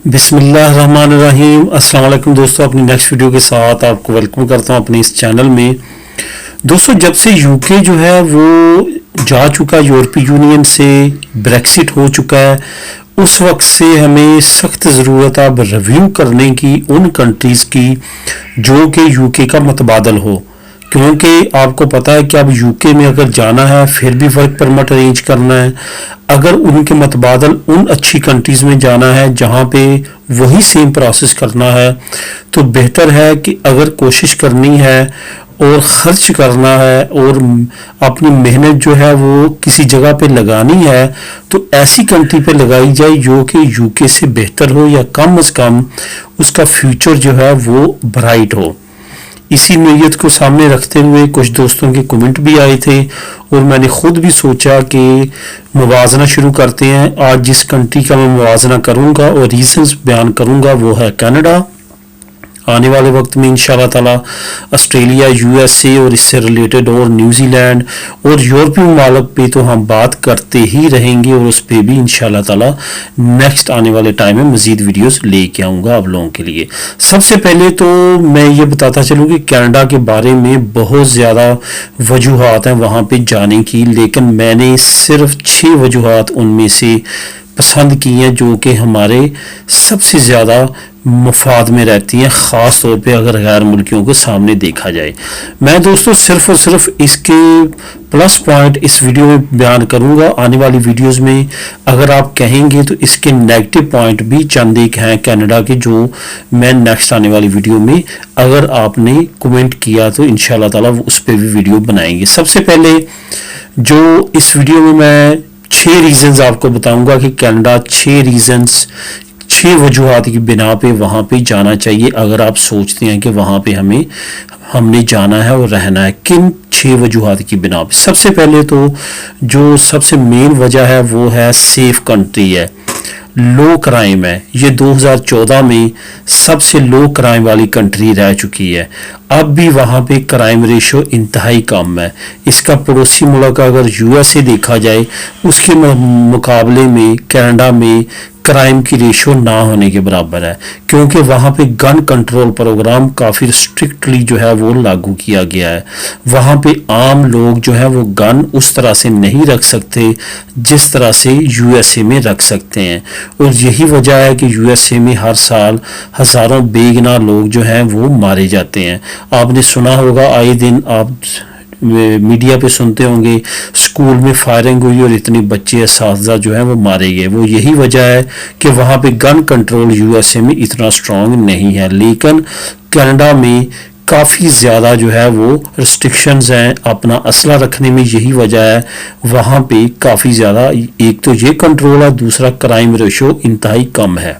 बिस्मिल्लाहिर्रहमानिर्रहीम। अस्सलाम वालेकुम दोस्तों, अपनी नेक्स्ट वीडियो के साथ आपको वेलकम करता हूं अपने इस चैनल में। दोस्तों, जब से यूके जो है वो जा चुका यूरोपीय यूनियन से, ब्रेक्सिट हो चुका है, उस वक्त से हमें सख्त ज़रूरत है अब रिव्यू करने की उन कंट्रीज़ की जो कि यूके का मतबादल हो, क्योंकि आपको पता है कि अब यूके में अगर जाना है फिर भी वर्क परमिट अरेंज करना है। अगर उनके मतबादल उन अच्छी कंट्रीज़ में जाना है जहाँ पे वही सेम प्रोसेस करना है, तो बेहतर है कि अगर कोशिश करनी है और ख़र्च करना है और अपनी मेहनत जो है वो किसी जगह पे लगानी है, तो ऐसी कंट्री पे लगाई जाए जो कि यूके से बेहतर हो या कम से कम उसका फ्यूचर जो है वो ब्राइट हो। इसी नीयत को सामने रखते हुए कुछ दोस्तों के कमेंट भी आए थे और मैंने खुद भी सोचा कि मुवाजना शुरू करते हैं। आज जिस कंट्री का मैं मुवाजना करूंगा और रीजंस बयान करूंगा वो है कनाडा। आने वाले वक्त में इंशाल्लाह ताला ऑस्ट्रेलिया, यूएसए और इससे रिलेटेड और न्यूजीलैंड और यूरोपीय मुमालिक पे तो हम बात करते ही रहेंगे और उस पर भी इंशाल्लाह ताला नेक्स्ट आने वाले टाइम में मज़ीद वीडियोस लेके आऊँगा आप लोगों के लिए। सबसे पहले तो मैं ये बताता चलूँ कि कनाडा के बारे में बहुत ज़्यादा वजूहात हैं वहाँ पे जाने की, लेकिन मैंने सिर्फ 6 वजूहात उनमें से पसंद की हैं जो कि हमारे सबसे ज़्यादा मफाद में रहती हैं, ख़ास तौर पे अगर गैर मुल्कियों को सामने देखा जाए। मैं दोस्तों सिर्फ और सिर्फ इसके प्लस पॉइंट इस वीडियो में बयान करूंगा। आने वाली वीडियोस में अगर आप कहेंगे तो इसके नेगेटिव पॉइंट भी चंद एक हैं कनाडा के, जो मैं नेक्स्ट आने वाली वीडियो में अगर आपने कमेंट किया तो इंशाल्लाह ताला उस पर भी वीडियो बनाएंगे। सबसे पहले जो इस वीडियो में मैं 6 रीजंस आपको बताऊंगा कि कनाडा 6 वजूहात की बिना पे वहाँ पे जाना चाहिए अगर आप सोचते हैं कि वहाँ पे हमने जाना है और रहना है। किन 6 वजूहात की बिना पे? सबसे पहले तो जो सबसे मेन वजह है वो है सेफ कंट्री है, लो क्राइम है। ये 2014 में सबसे लो क्राइम वाली कंट्री रह चुकी है। अब भी वहाँ पे क्राइम रेशो इंतहाई कम है। इसका पड़ोसी मुल्क अगर यूएसए देखा जाए उसके मुकाबले में कनाडा में क्राइम की रेशो ना होने के बराबर है, क्योंकि वहाँ पे गन कंट्रोल प्रोग्राम काफ़ी स्ट्रिक्टली जो है वो लागू किया गया है। वहाँ पे आम लोग जो है वो गन उस तरह से नहीं रख सकते जिस तरह से यूएसए में रख सकते हैं, और यही वजह है कि यूएसए में हर साल हज़ारों बेगुनाह लोग जो हैं वो मारे जाते हैं। आपने सुना होगा, आए दिन आप मीडिया पे सुनते होंगे स्कूल में फायरिंग हुई और इतने बच्चे असातिज़ा जो हैं वो मारे गए। वो यही वजह है कि वहाँ पे गन कंट्रोल यूएसए में इतना स्ट्रांग नहीं है, लेकिन कनाडा में काफ़ी ज़्यादा जो है वो रिस्ट्रिक्शंस हैं अपना असला रखने में। यही वजह है वहाँ पे काफ़ी ज़्यादा, एक तो ये कंट्रोल है, दूसरा क्राइम रेशो इंतहाई कम है।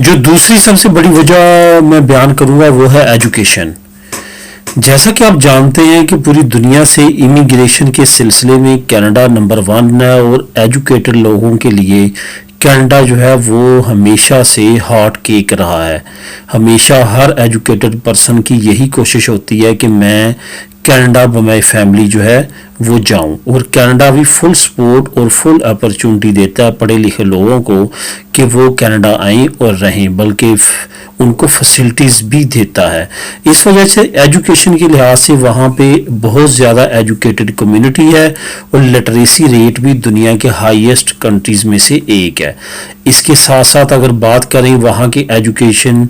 जो दूसरी सबसे बड़ी वजह मैं बयान करूँगा वो है एजुकेशन। जैसा कि आप जानते हैं कि पूरी दुनिया से इमिग्रेशन के सिलसिले में कनाडा नंबर 1 है, और एजुकेटेड लोगों के लिए कनाडा जो है वो हमेशा से हॉट केक रहा है। हमेशा हर एजुकेटेड पर्सन की यही कोशिश होती है कि मैं कनाडा बाय माई फैमिली जो है वो जाऊं, और कनाडा भी फुल सपोर्ट और फुल अपॉर्चुनिटी देता है पढ़े लिखे लोगों को कि वो कनाडा आएं और रहें, बल्कि उनको फैसिलिटीज़ भी देता है। इस वजह से एजुकेशन के लिहाज से वहाँ पे बहुत ज़्यादा एजुकेटेड कम्युनिटी है और लिटरेसी रेट भी दुनिया के हाईएस्ट कंट्रीज़ में से एक है। इसके साथ साथ अगर बात करें वहाँ के एजुकेशन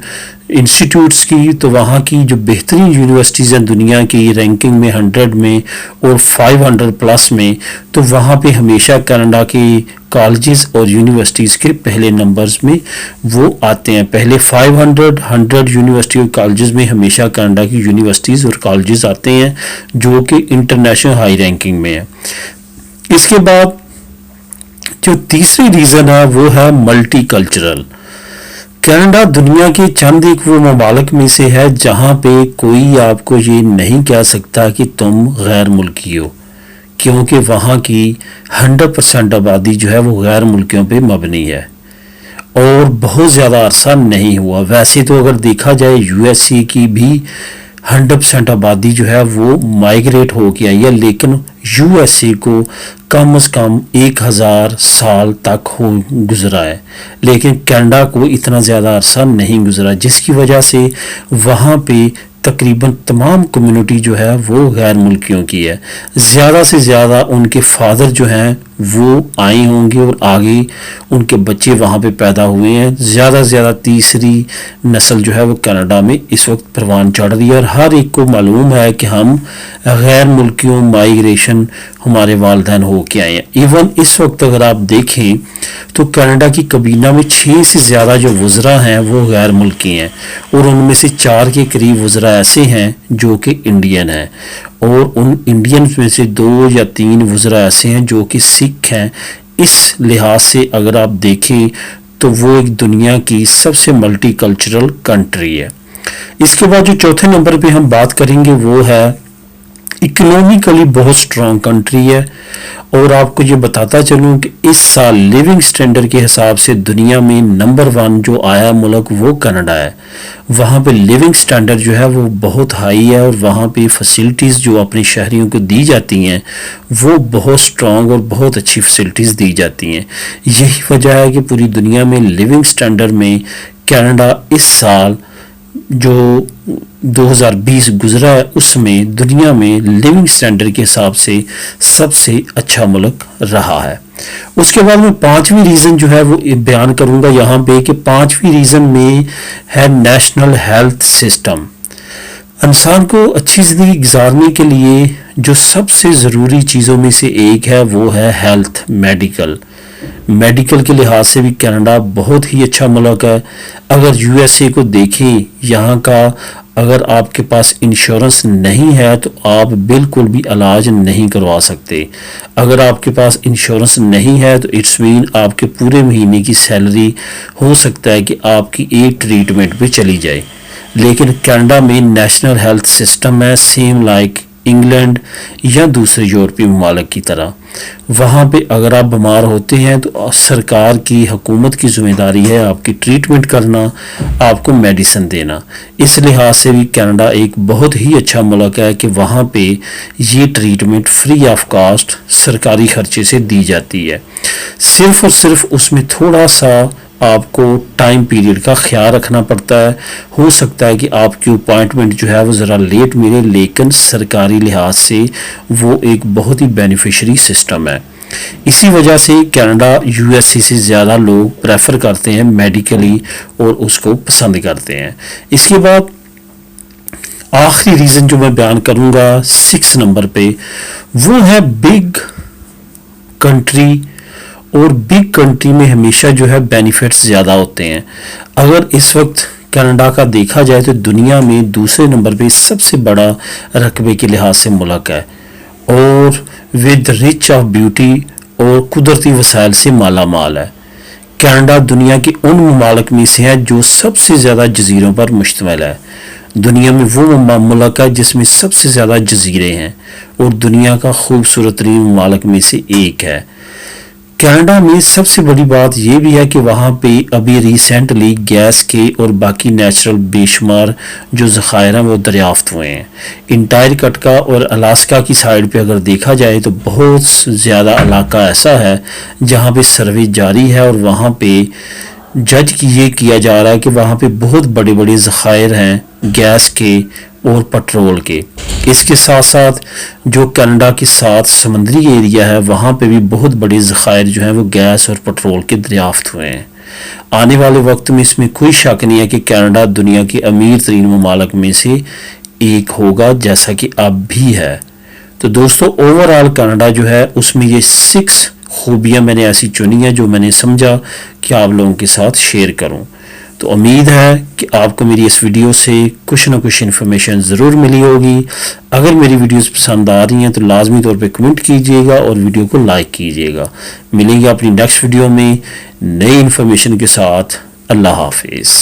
इंस्टीट्यूट्स की, तो वहाँ की जो बेहतरीन यूनिवर्सिटीज़ हैं दुनिया की रैंकिंग में 100 में और 500 प्लस में, तो वहाँ पे हमेशा कनाडा के कॉलेजेस और यूनिवर्सिटीज़ के पहले नंबर्स में वो आते हैं। पहले 500 यूनिवर्सिटी और कॉलेजेस में हमेशा कनाडा की यूनिवर्सिटीज़ और कॉलेजेस आते हैं जो कि इंटरनेशनल हाई रैंकिंग में है। इसके बाद जो तीसरी रीज़न है वो है मल्टी कल्चरल। कनाडा दुनिया के चंद एक वो ममालिक में से है जहाँ पे कोई आपको ये नहीं कह सकता कि तुम गैर मुल्की हो, क्योंकि वहाँ की 100% आबादी जो है वो गैर मुल्कियों पे मबनी है और बहुत ज़्यादा अरसा नहीं हुआ। वैसे तो अगर देखा जाए यूएसए की भी 100% آبادی جو ہے وہ مائگریٹ ہو کے آئی ہے، لیکن یو ایس اے کو کم از کم 1000 سال تک ہو گزرا ہے، لیکن کینیڈا کو اتنا زیادہ عرصہ نہیں گزرا، جس کی وجہ سے وہاں پہ تقریباً تمام کمیونٹی جو ہے وہ غیر ملکیوں کی ہے۔ زیادہ سے زیادہ ان کے فادر جو ہیں وہ آئے ہوں گے اور آگے ان کے بچے وہاں پہ پیدا ہوئے ہیں۔ زیادہ سے زیادہ تیسری نسل جو ہے وہ کینیڈا میں اس وقت پروان چڑھ رہی ہے، اور ہر ایک کو معلوم ہے کہ ہم غیر ملکیوں مائگریشن ہمارے والدین ہو کے آئے ہیں۔ ایون اس وقت اگر آپ دیکھیں تو کینیڈا کی کابینہ میں 6 سے زیادہ جو وزراء ہیں وہ غیر ملکی ہیں، اور ان میں سے 4 کے قریب وزراء ایسے ہیں جو کہ انڈین ہیں، اور ان انڈینز میں سے 2 یا 3 وزراء ایسے ہیں جو کہ سکھ ہیں۔ اس لحاظ سے اگر آپ دیکھیں تو وہ ایک دنیا کی سب سے ملٹی کلچرل کنٹری ہے۔ اس کے بعد جو چوتھے نمبر پہ ہم بات کریں گے وہ ہے اکنومیکلی بہت سٹرونگ کنٹری ہے، اور آپ کو یہ بتاتا چلوں کہ اس سال لیونگ سٹینڈرڈ کے حساب سے دنیا میں نمبر 1 جو آیا ملک وہ کینیڈا ہے۔ وہاں پہ لیونگ سٹینڈرڈ جو ہے وہ بہت ہائی ہے، اور وہاں پہ فیسلٹیز جو اپنے شہریوں کو دی جاتی ہیں وہ بہت سٹرونگ اور بہت اچھی فیسلٹیز دی جاتی ہیں۔ یہی وجہ ہے کہ پوری دنیا میں لیونگ سٹینڈرڈ میں کینیڈا اس سال جو 2020 گزرا ہے اس میں دنیا میں لیونگ سٹینڈرڈ کے حساب سے سب سے اچھا ملک رہا ہے۔ اس کے بعد میں 5ویں ریزن جو ہے وہ بیان کروں گا یہاں پہ کہ 5ویں ریزن میں ہے نیشنل ہیلتھ سسٹم۔ انسان کو اچھی زندگی گزارنے کے لیے جو سب سے ضروری چیزوں میں سے ایک ہے وہ ہے ہیلتھ، میڈیکل کے لحاظ سے بھی کینیڈا بہت ہی اچھا ملک ہے۔ اگر یو ایس اے کو دیکھیں، یہاں کا اگر آپ کے پاس انشورنس نہیں ہے تو آپ بالکل بھی علاج نہیں کروا سکتے۔ اگر آپ کے پاس انشورنس نہیں ہے تو اٹس مین آپ کے پورے مہینے کی سیلری ہو سکتا ہے کہ آپ کی ایک ٹریٹمنٹ پہ چلی جائے، لیکن کینیڈا میں نیشنل ہیلتھ سسٹم ہے، سیم لائک انگلینڈ یا دوسرے یورپی ممالک کی طرح۔ وہاں پہ اگر آپ بیمار ہوتے ہیں تو سرکار کی، حکومت کی ذمہ داری ہے آپ کی ٹریٹمنٹ کرنا، آپ کو میڈیسن دینا۔ اس لحاظ سے بھی کینیڈا ایک بہت ہی اچھا ملک ہے کہ وہاں پہ یہ ٹریٹمنٹ فری آف کاسٹ سرکاری خرچے سے دی جاتی ہے۔ صرف اور صرف اس میں تھوڑا سا آپ کو ٹائم پیریڈ کا خیال رکھنا پڑتا ہے، ہو سکتا ہے کہ آپ کی اپوائنٹمنٹ جو ہے وہ ذرا لیٹ ملے، لیکن سرکاری لحاظ سے وہ ایک بہت ہی بینیفیشری سسٹم ہے۔ اسی وجہ سے کینیڈا یو ایس اے سے زیادہ لوگ پریفر کرتے ہیں میڈیکلی اور اس کو پسند کرتے ہیں۔ اس کے بعد آخری ریزن جو میں بیان کروں گا 6 نمبر پہ وہ ہے بگ کنٹری، اور بگ کنٹری میں ہمیشہ جو ہے بینیفٹس زیادہ ہوتے ہیں۔ اگر اس وقت کینیڈا کا دیکھا جائے تو دنیا میں دوسرے نمبر پہ سب سے بڑا رقبے کے لحاظ سے ملک ہے، اور ود رچ آف بیوٹی اور قدرتی وسائل سے مالا مال ہے۔ کینیڈا دنیا کے ان ممالک میں سے ہے جو سب سے زیادہ جزیروں پر مشتمل ہے۔ دنیا میں وہ ملک ہے جس میں سب سے زیادہ جزیرے ہیں، اور دنیا کا خوبصورت ترین ممالک میں سے ایک ہے۔ کینیڈا میں سب سے بڑی بات یہ بھی ہے کہ وہاں پہ ابھی ریسنٹلی گیس کے اور باقی نیچرل بے شمار جو ذخائر ہیں وہ دریافت ہوئے ہیں۔ انٹارکٹیکا اور الاسکا کی سائڈ پہ اگر دیکھا جائے تو بہت زیادہ علاقہ ایسا ہے جہاں پہ سروے جاری ہے، اور وہاں پہ جج یہ کیا جا رہا ہے کہ وہاں پہ بہت بڑے بڑے ذخائر ہیں گیس کے اور پٹرول کے۔ اس کے ساتھ ساتھ جو کینیڈا کے ساتھ سمندری ایریا ہے وہاں پہ بھی بہت بڑے ذخائر جو ہیں وہ گیس اور پٹرول کے دریافت ہوئے ہیں۔ آنے والے وقت میں اس میں کوئی شک نہیں ہے کہ کینیڈا دنیا کے امیر ترین ممالک میں سے ایک ہوگا، جیسا کہ اب بھی ہے۔ تو دوستو اوورآل کینیڈا جو ہے اس میں یہ 6 خوبیاں میں نے ایسی چنی ہیں جو میں نے سمجھا کہ آپ لوگوں کے ساتھ شیئر کروں۔ تو امید ہے کہ آپ کو میری اس ویڈیو سے کچھ نہ کچھ انفارمیشن ضرور ملی ہوگی۔ اگر میری ویڈیوز پسند آ رہی ہیں تو لازمی طور پہ کمنٹ کیجئے گا اور ویڈیو کو لائک کیجئے گا۔ ملیں گے اپنی نیکسٹ ویڈیو میں نئی انفارمیشن کے ساتھ۔ اللہ حافظ۔